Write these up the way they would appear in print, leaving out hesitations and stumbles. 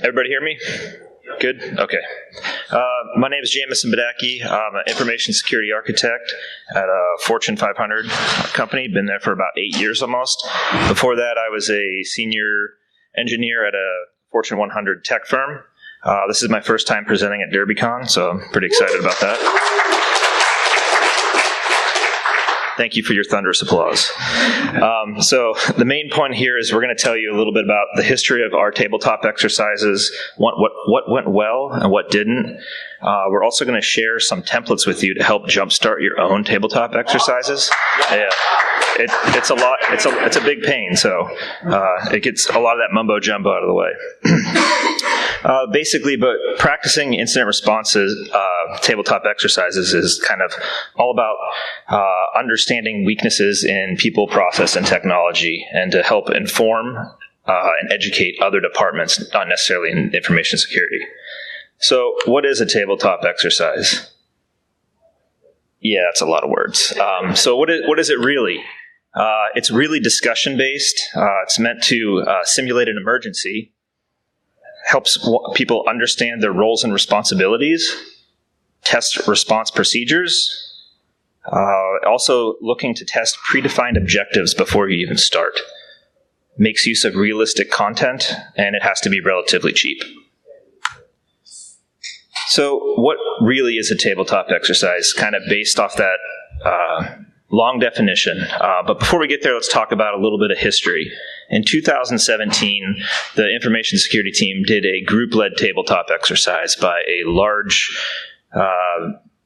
Everybody hear me? Good? Okay. My name is Jamison Budacki. I'm an information security architect at a Fortune 500 company. Been there for about 8 years almost. Before that, I was a senior engineer at a Fortune 100 tech firm. This is my first time presenting at Derbycon, so I'm pretty excited about that. Thank you for your thunderous applause. So the main point here is we're going to tell you a little bit about the history of our tabletop exercises, what went well and what didn't. We're also going to share some templates with you to help jumpstart your own tabletop exercises. Yeah, it's a lot. It's a big pain, so it gets a lot of that mumbo jumbo out of the way. Basically, but practicing incident responses, tabletop exercises is kind of all about understanding weaknesses in people, process, and technology, and to help inform and educate other departments, not necessarily in information security. So what is a tabletop exercise? Yeah, that's a lot of words. So what is it really? It's really discussion-based. It's meant to simulate an emergency, helps people understand their roles and responsibilities, test response procedures, also looking to test predefined objectives before you even start. Makes use of realistic content, and it has to be relatively cheap. So what really is a tabletop exercise? Kind of based off that long definition. But before we get there, let's talk about a little bit of history. In 2017, the information security team did a group-led tabletop exercise by a large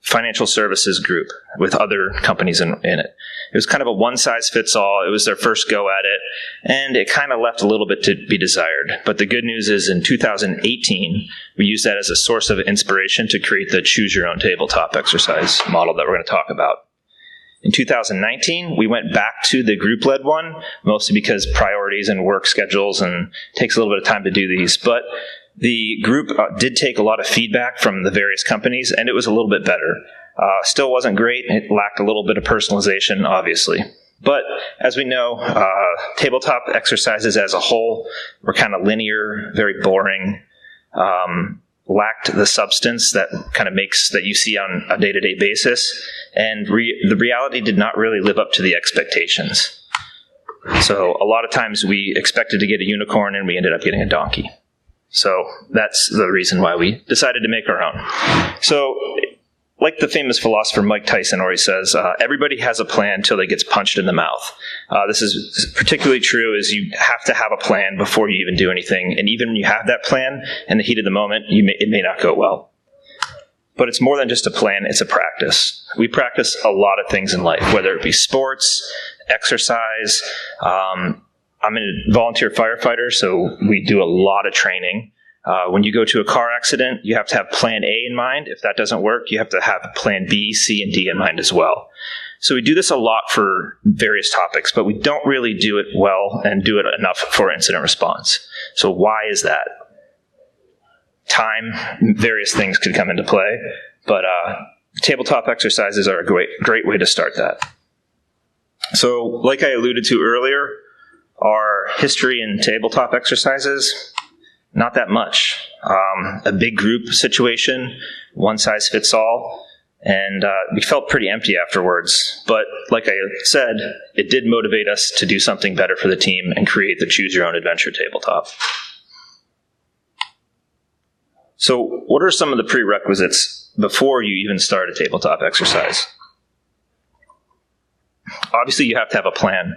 financial services group with other companies in it. It was kind of a one-size-fits-all. It was their first go at it, and it kind of left a little bit to be desired. But the good news is in 2018, we used that as a source of inspiration to create the choose-your-own-tabletop exercise model that we're going to talk about. In 2019, we went back to the group-led one, mostly because priorities and work schedules, and it takes a little bit of time to do these. But the group did take a lot of feedback from the various companies, and it was a little bit better. Still wasn't great. It lacked a little bit of personalization, obviously. But as we know, tabletop exercises as a whole were kind of linear, very boring, lacked the substance that kind of makes that you see on a day-to-day basis, and the reality did not really live up to the expectations. So a lot of times we expected to get a unicorn, and we ended up getting a donkey. So that's the reason why we decided to make our own. So like the famous philosopher Mike Tyson always says, everybody has a plan until they gets punched in the mouth. This is particularly true as you have to have a plan before you even do anything. And even when you have that plan, in the heat of the moment, it may not go well. But it's more than just a plan, it's a practice. We practice a lot of things in life, whether it be sports, exercise. I'm a volunteer firefighter, so we do a lot of training. When you go to a car accident, you have to have plan A in mind. If that doesn't work, you have to have plan B, C, and D in mind as well. So we do this a lot for various topics, but we don't really do it well and do it enough for incident response. So why is that? Time, various things could come into play, but tabletop exercises are a great way to start that. So like I alluded to earlier, our history in tabletop exercises, not that much. A big group situation, one size fits all, and we felt pretty empty afterwards. But like I said, it did motivate us to do something better for the team and create the Choose Your Own Adventure tabletop. So what are some of the prerequisites before you even start a tabletop exercise? Obviously, you have to have a plan.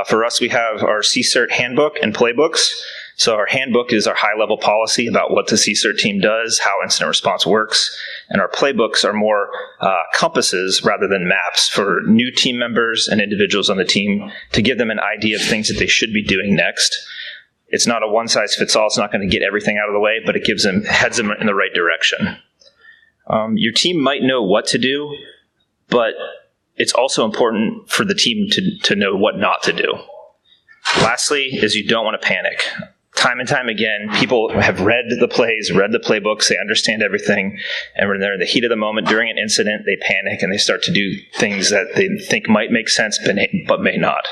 For us, we have our CCERT handbook and playbooks. So our handbook is our high-level policy about what the CCERT team does, how incident response works, and our playbooks are more compasses rather than maps for new team members and individuals on the team to give them an idea of things that they should be doing next. It's not a one-size-fits-all. It's not going to get everything out of the way, but it heads them in the right direction. Your team might know what to do, but it's also important for the team to know what not to do. Lastly is you don't want to panic. Time and time again, people have read the plays, read the playbooks, they understand everything, and when they're in the heat of the moment during an incident, they panic and they start to do things that they think might make sense but may not.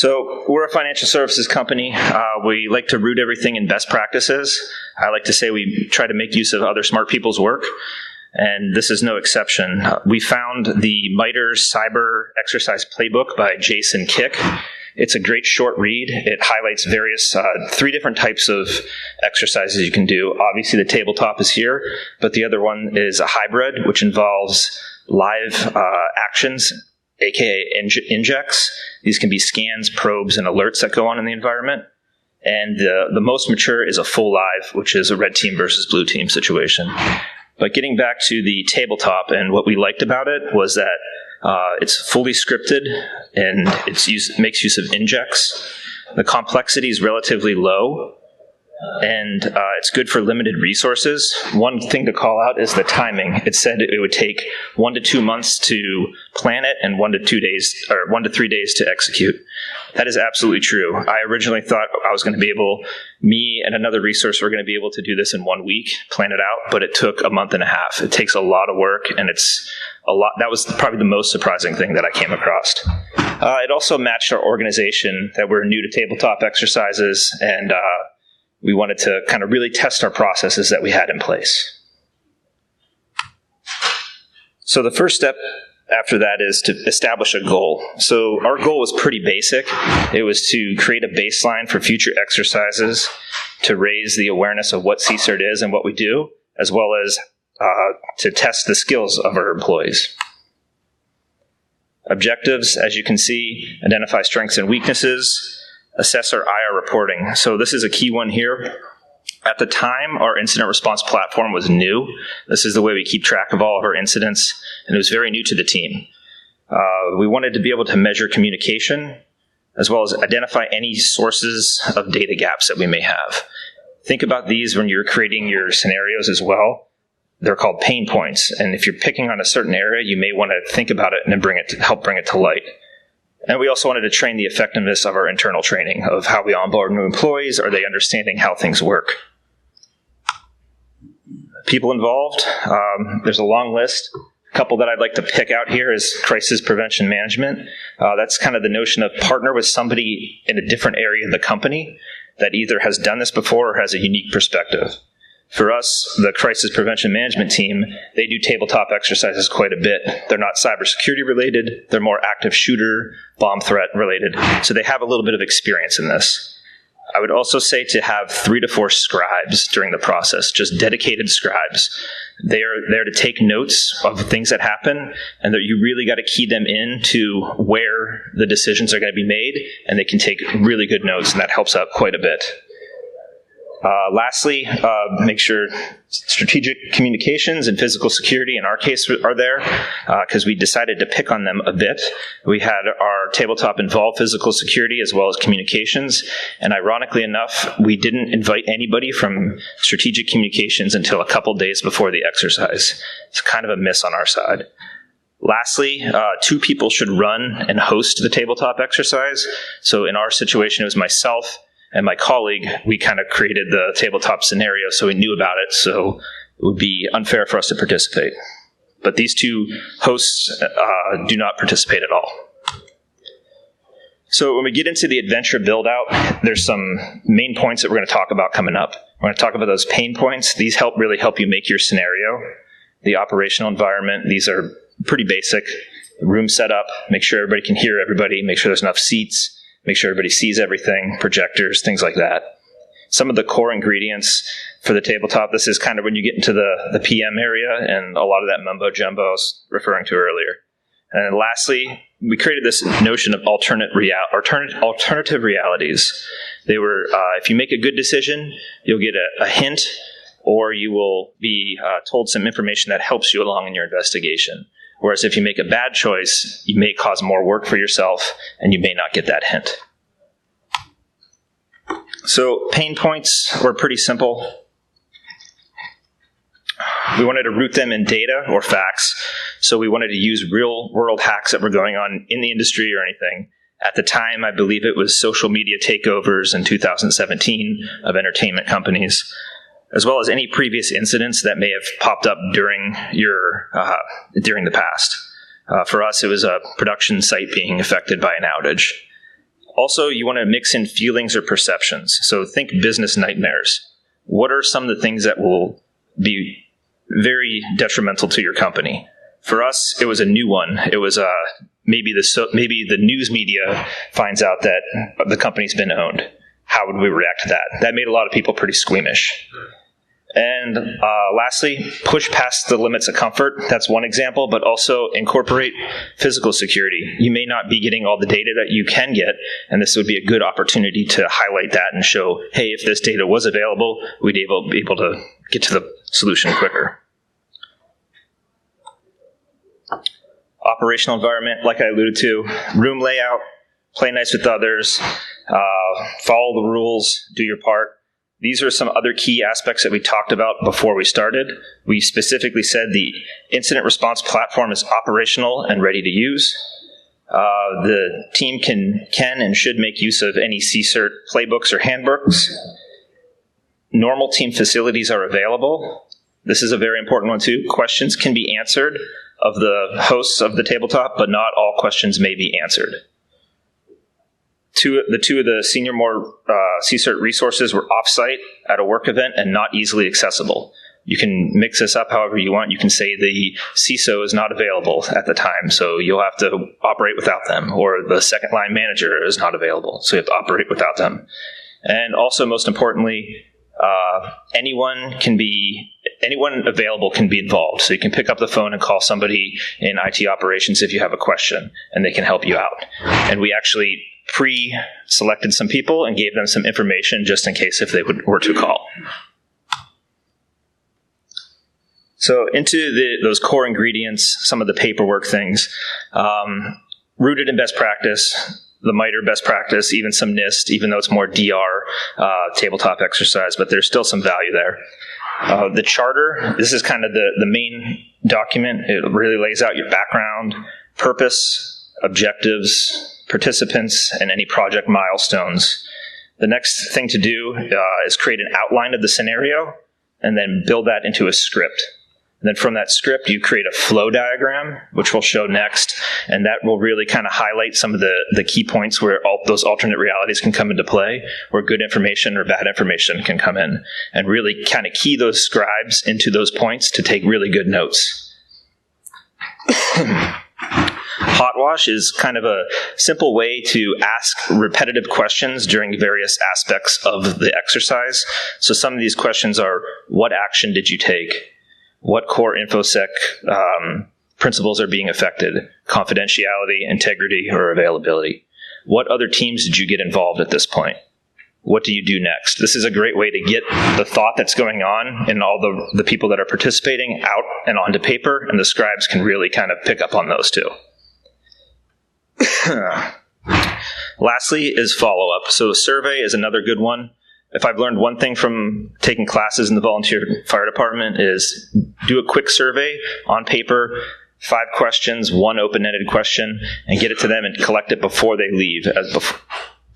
So we're a financial services company. We like to root everything in best practices. I like to say we try to make use of other smart people's work, and this is no exception. We found the MITRE's Cyber Exercise Playbook by Jason Kick. It's a great short read. It highlights various, 3 different types of exercises you can do. Obviously, the tabletop is here, but the other one is a hybrid, which involves live actions, aka injects. These can be scans, probes, and alerts that go on in the environment. And the most mature is a full live, which is a red team versus blue team situation. But getting back to the tabletop, and what we liked about it was that it's fully scripted and makes use of injects. The complexity is relatively low, and it's good for limited resources. One thing to call out is the timing. It said it would take 1 to 2 months to plan it and 1 to 3 days to execute. That is absolutely true. I originally thought I was going to be able, me and another resource were going to be able to do this in 1 week, plan it out, but it took a month and a half. It takes a lot of work, and it's a lot. That was probably the most surprising thing that I came across. It also matched our organization, that we're new to tabletop exercises, and we wanted to kind of really test our processes that we had in place. So the first step after that is to establish a goal. So our goal was pretty basic. It was to create a baseline for future exercises, to raise the awareness of what CSERT is and what we do, as well as to test the skills of our employees. Objectives, as you can see, identify strengths and weaknesses, assess our IR reporting. So this is a key one here. At the time, our incident response platform was new. This is the way we keep track of all of our incidents, and it was very new to the team. We wanted to be able to measure communication, as well as identify any sources of data gaps that we may have. Think about these when you're creating your scenarios as well. They're called pain points, and if you're picking on a certain area, you may want to think about it and then help bring it to light. And we also wanted to train the effectiveness of our internal training, of how we onboard new employees. Are they understanding how things work? People involved, there's a long list. A couple that I'd like to pick out here is crisis prevention management. That's kind of the notion of partner with somebody in a different area of the company that either has done this before or has a unique perspective. For us, the crisis prevention management team, they do tabletop exercises quite a bit. They're not cybersecurity related. They're more active shooter, bomb threat related. So they have a little bit of experience in this. I would also say to have 3 to 4 scribes during the process, just dedicated scribes. They are there to take notes of things that happen, and that you really got to key them in to where the decisions are going to be made, and they can take really good notes, and that helps out quite a bit. Lastly, make sure strategic communications and physical security, in our case, are there, because we decided to pick on them a bit. We had our tabletop involve physical security as well as communications, and ironically enough, we didn't invite anybody from strategic communications until a couple days before the exercise. It's kind of a miss on our side. Lastly, 2 people should run and host the tabletop exercise. So in our situation, it was myself and my colleague. We kind of created the tabletop scenario, so we knew about it, so it would be unfair for us to participate. But these 2 hosts do not participate at all. So when we get into the adventure build-out, there's some main points that we're going to talk about coming up. We're going to talk about those pain points. These really help you make your scenario. The operational environment, these are pretty basic. Room setup, make sure everybody can hear everybody, make sure there's enough seats, make sure everybody sees everything, projectors, things like that. Some of the core ingredients for the tabletop, this is kind of when you get into the PM area and a lot of that mumbo-jumbo I was referring to earlier. And then lastly, we created this notion of alternative realities. They were, if you make a good decision, you'll get a hint, or you will be told some information that helps you along in your investigation. Whereas if you make a bad choice, you may cause more work for yourself, and you may not get that hint. So pain points were pretty simple. We wanted to root them in data or facts, so we wanted to use real-world hacks that were going on in the industry or anything. At the time, I believe it was social media takeovers in 2017 of entertainment companies, as well as any previous incidents that may have popped up during the past. For us, it was a production site being affected by an outage. Also, you want to mix in feelings or perceptions. So think business nightmares. What are some of the things that will be very detrimental to your company? For us, it was a new one. It was maybe the news media finds out that the company's been owned. How would we react to that? That made a lot of people pretty squeamish. And lastly, push past the limits of comfort. That's one example, but also incorporate physical security. You may not be getting all the data that you can get, and this would be a good opportunity to highlight that and show, hey, if this data was available, we'd be able to get to the solution quicker. Operational environment, like I alluded to, room layout, play nice with others, follow the rules, do your part. These are some other key aspects that we talked about before we started. We specifically said the incident response platform is operational and ready to use. The team can and should make use of any CCERT playbooks or handbooks. Normal team facilities are available. This is a very important one too. Questions can be answered of the hosts of the tabletop, but not all questions may be answered. Two of the senior CCERT resources were off-site at a work event and not easily accessible. You can mix this up however you want. You can say the CISO is not available at the time, so you'll have to operate without them, or the second line manager is not available, so you have to operate without them. And also, most importantly, anyone available can be involved. So you can pick up the phone and call somebody in IT operations if you have a question, and they can help you out. And we actually pre-selected some people and gave them some information just in case if they were to call. So into those core ingredients, some of the paperwork things, rooted in best practice, the MITRE best practice, even some NIST, even though it's more DR tabletop exercise, but there's still some value there. The charter, this is kind of the main document. It really lays out your background, purpose, objectives, participants, and any project milestones. The next thing to do is create an outline of the scenario and then build that into a script. And then from that script, you create a flow diagram, which we'll show next, and that will really kind of highlight some of the key points where those alternate realities can come into play, where good information or bad information can come in, and really kind of key those scribes into those points to take really good notes. Hot wash is kind of a simple way to ask repetitive questions during various aspects of the exercise. So some of these questions are, what action did you take? What core InfoSec principles are being affected? Confidentiality, integrity, or availability? What other teams did you get involved at this point? What do you do next? This is a great way to get the thought that's going on and all the people that are participating out and onto paper, and the scribes can really kind of pick up on those too. Lastly is follow-up. So a survey is another good one. If I've learned one thing from taking classes in the volunteer fire department is do a quick survey on paper, 5 questions, 1 open-ended question, and get it to them and collect it before they leave.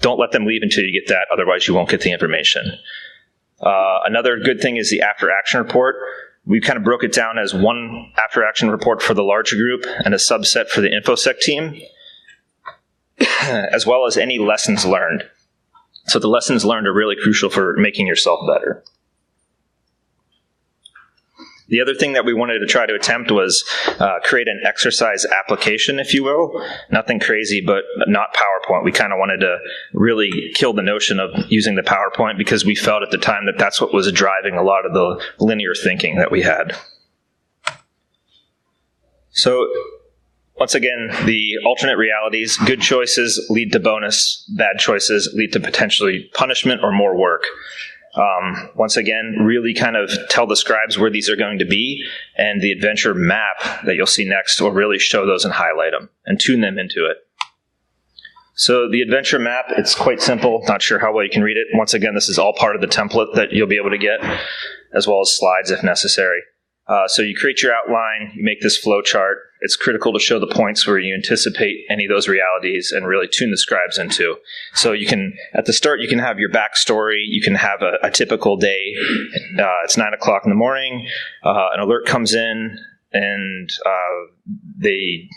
Don't let them leave until you get that, otherwise you won't get the information. Another good thing is the after-action report. We kind of broke it down as one after-action report for the larger group and a subset for the InfoSec team, as well as any lessons learned. So the lessons learned are really crucial for making yourself better. The other thing that we wanted to try to attempt was create an exercise application, if you will. Nothing crazy, but not PowerPoint. We kind of wanted to really kill the notion of using the PowerPoint because we felt at the time that that's what was driving a lot of the linear thinking that we had. So once again, the alternate realities, good choices lead to bonus, bad choices lead to potentially punishment or more work. Once again, really kind of tell the scribes where these are going to be, and the adventure map that you'll see next will really show those and highlight them and tune them into it. So the adventure map, it's quite simple. Not sure how well you can read it. Once again, this is all part of the template that you'll be able to get, as well as slides if necessary. So you create your outline, you make this flow chart. It's critical to show the points where you anticipate any of those realities and really tune the scribes into. So you can, at the start, you can have your backstory. You can have a typical day. It's 9 o'clock in the morning. An alert comes in, and they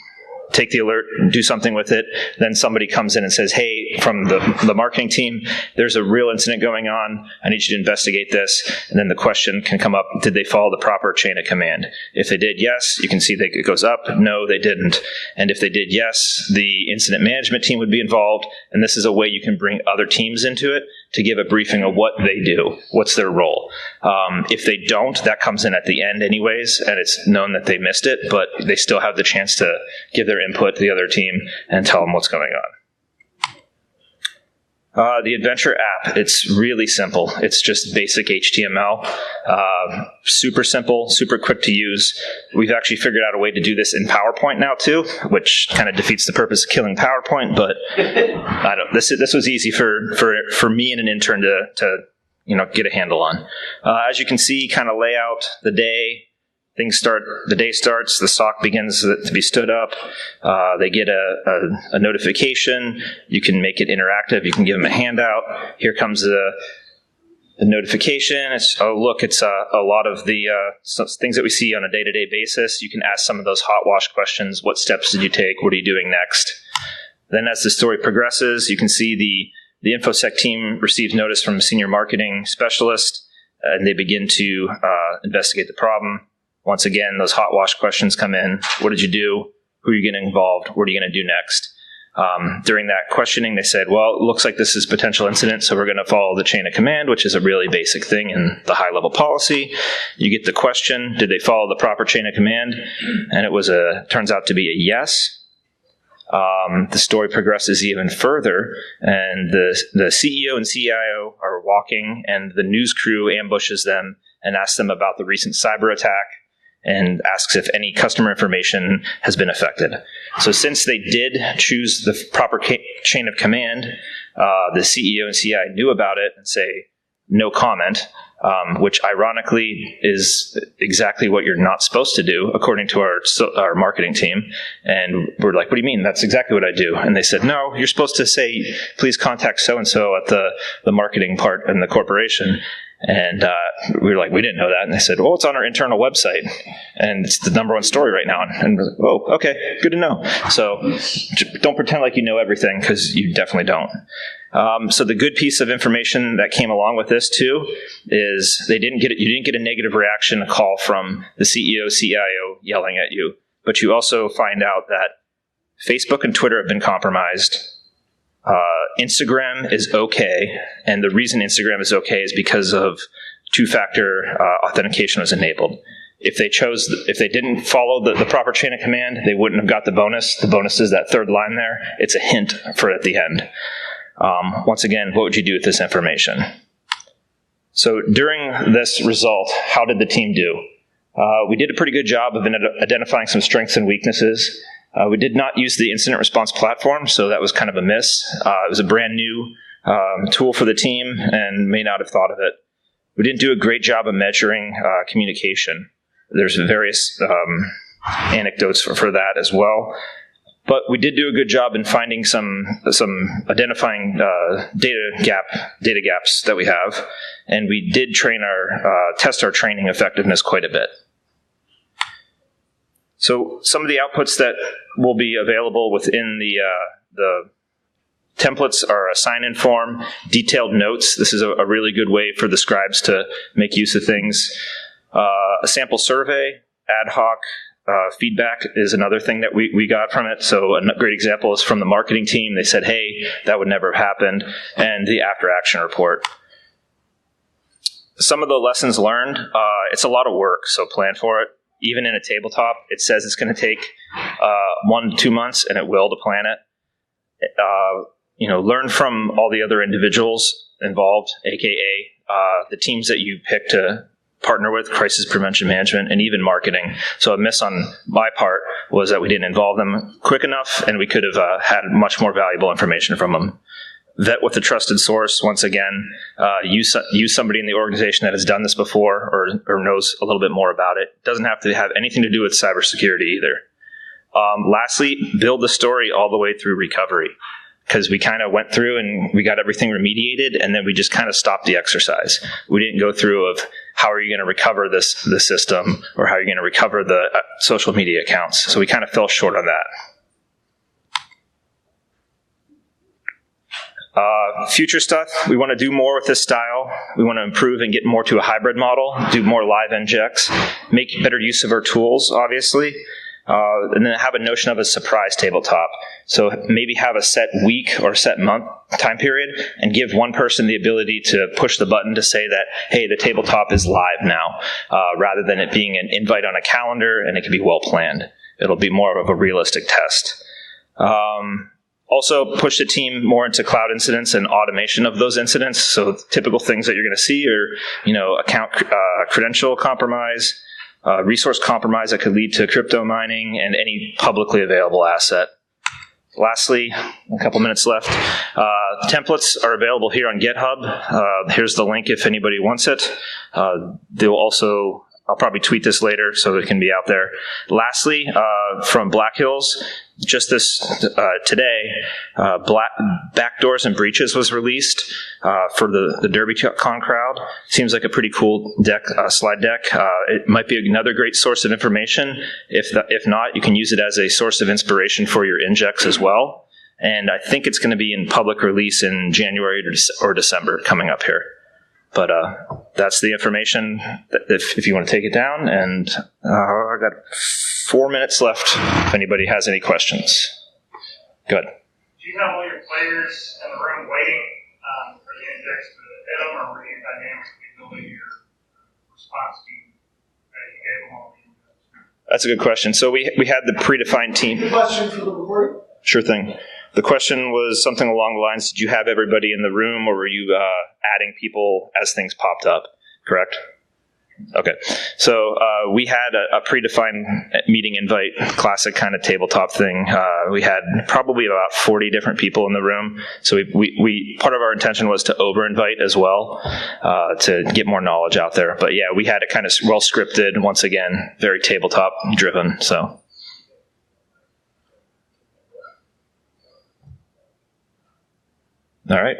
take the alert, do something with it. Then somebody comes in and says, hey, from the marketing team, there's a real incident going on. I need you to investigate this. And then the question can come up, did they follow the proper chain of command? If they did yes, you can see that it goes up. No, they didn't. And if they did yes, the incident management team would be involved. And this is a way you can bring other teams into it to give a briefing of what they do, what's their role. If they don't, that comes in at the end anyways, and it's known that they missed it, but they still have the chance to give their input to the other team and tell them what's going on. The Adventure app, it's really simple. It's just basic HTML. Super simple, super quick to use. We've actually figured out a way to do this in PowerPoint now too, which kind of defeats the purpose of killing PowerPoint, but this was easy for me and an intern to get a handle on. As you can see, kind of layout, the day, the day starts, the SOC begins to be stood up, they get a notification, you can make it interactive, you can give them a handout, here comes the notification, it's a lot of the things that we see on a day-to-day basis. You can ask some of those hot wash questions, what steps did you take, what are you doing next? Then as the story progresses, you can see the InfoSec team receives notice from a senior marketing specialist, and they begin to investigate the problem. Once again, those hot wash questions come in. What did you do? Who are you getting involved? What are you going to do next? During that questioning, they said, well, it looks like this is a potential incident, so we're going to follow the chain of command, which is a really basic thing in the high-level policy. You get the question, did they follow the proper chain of command? And it turns out to be a yes. The story progresses even further, and the CEO and CIO are walking, and the news crew ambushes them and asks them about the recent cyber attack, and asks if any customer information has been affected. So since they did choose the proper chain of command, the CEO and CI knew about it and say, no comment, which ironically is exactly what you're not supposed to do, according to our marketing team. And we're like, what do you mean? That's exactly what I do. And they said, no, you're supposed to say, please contact so-and-so at the marketing part in the corporation. And we were like, we didn't know that. And they said, well, it's on our internal website, and it's the #1 story right now. And we're like, oh, okay, good to know. So don't pretend like you know everything, because you definitely don't. So the good piece of information that came along with this too is you didn't get a negative reaction, a call from the CEO, CIO yelling at you, but you also find out that Facebook and Twitter have been compromised. Instagram is okay, and the reason Instagram is okay is because of two-factor authentication was enabled. If they didn't follow the proper chain of command, they wouldn't have got the bonus. The bonus is that third line there. It's a hint for at the end. Once again, what would you do with this information? So during this result, how did the team do? We did a pretty good job of identifying some strengths and weaknesses. We did not use the incident response platform, so that was kind of a miss. It was a brand new tool for the team and may not have thought of it. We didn't do a great job of measuring communication. There's various anecdotes for that as well. But we did do a good job in finding some identifying data gaps that we have, and we did test our training effectiveness quite a bit. So some of the outputs that will be available within the templates are a sign-in form, detailed notes. This is a really good way for the scribes to make use of things. A sample survey, ad hoc feedback is another thing that we got from it. So a great example is from the marketing team. They said, hey, that would never have happened. And the after-action report. Some of the lessons learned, it's a lot of work, so plan for it. Even in a tabletop, it says it's going to take 1 to 2 months, and it will to plan it. Learn from all the other individuals involved, aka the teams that you pick to partner with, crisis prevention management, and even marketing. So a miss on my part was that we didn't involve them quick enough, and we could have had much more valuable information from them. Vet with a trusted source. Once again, use somebody in the organization that has done this before or knows a little bit more about it. Doesn't have to have anything to do with cybersecurity either. Lastly, build the story all the way through recovery, because we kind of went through and we got everything remediated, and then we just kind of stopped the exercise. We didn't go through of how are you going to recover the system, or how are you going to recover the social media accounts. So we kind of fell short on that. Future stuff, we want to do more with this style. We want to improve and get more to a hybrid model, do more live injects, make better use of our tools, obviously, and then have a notion of a surprise tabletop. So maybe have a set week or set month time period and give one person the ability to push the button to say that, hey, the tabletop is live now, rather than it being an invite on a calendar, and it can be well planned. It'll be more of a realistic test. Also, push the team more into cloud incidents and automation of those incidents. So typical things that you're going to see are, account credential compromise, resource compromise that could lead to crypto mining, and any publicly available asset. Lastly, a couple minutes left. Templates are available here on GitHub. Here's the link if anybody wants it. They'll also... I'll probably tweet this later so it can be out there. Lastly, from Black Hills, just this today, Backdoors and Breaches was released for the Derbycon crowd. Seems like a pretty cool slide deck. It might be another great source of information. If not, you can use it as a source of inspiration for your injects as well. And I think it's going to be in public release in January or December coming up here. But that's the information if you want to take it down. And I got 4 minutes left if anybody has any questions. Good. Do you have all your players in the room waiting for the index to hit them, or were you dynamically building your response team as you gave them all the index? That's a good question. So we had the predefined team. Question for the recording? Sure thing. The question was something along the lines, did you have everybody in the room, or were you adding people as things popped up, correct? Okay. So we had a predefined meeting invite, classic kind of tabletop thing. We had probably about 40 different people in the room. So we part of our intention was to over-invite as well, to get more knowledge out there. But yeah, we had it kind of well scripted, once again, very tabletop driven, so. All right.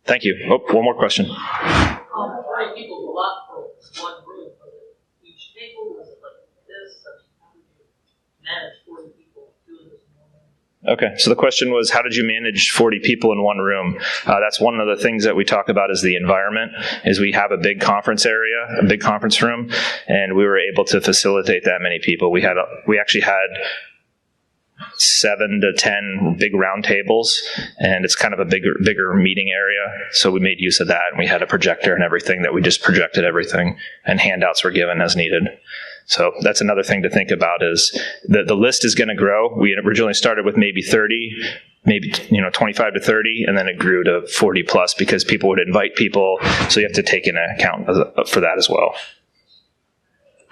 Thank you. Oh, one more question. 40 people is a lot for one room. Each table is it like this? How do you manage 40 people doing this in one room? Okay, so the question was, how did you manage 40 people in one room? That's one of the things that we talk about is the environment, is we have a big conference area, a big conference room, and we were able to facilitate that many people. We actually had 7 to 10 big round tables, and it's kind of a bigger meeting area. So we made use of that, and we had a projector and everything that we just projected everything, and handouts were given as needed. So that's another thing to think about is the list is going to grow. We originally started with maybe 30, maybe 25 to 30, and then it grew to 40 plus because people would invite people. So you have to take into account for that as well.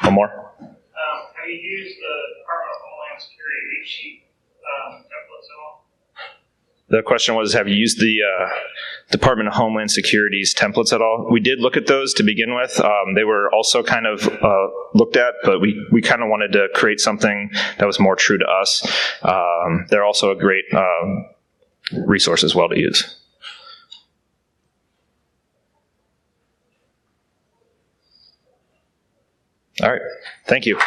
One more. Have you used the Department of Homeland Security lead sheet templates at all? The question was, have you used the Department of Homeland Security's templates at all? We did look at those to begin with. They were also kind of looked at, but we kind of wanted to create something that was more true to us. They're also a great resource as well to use. All right. Thank you.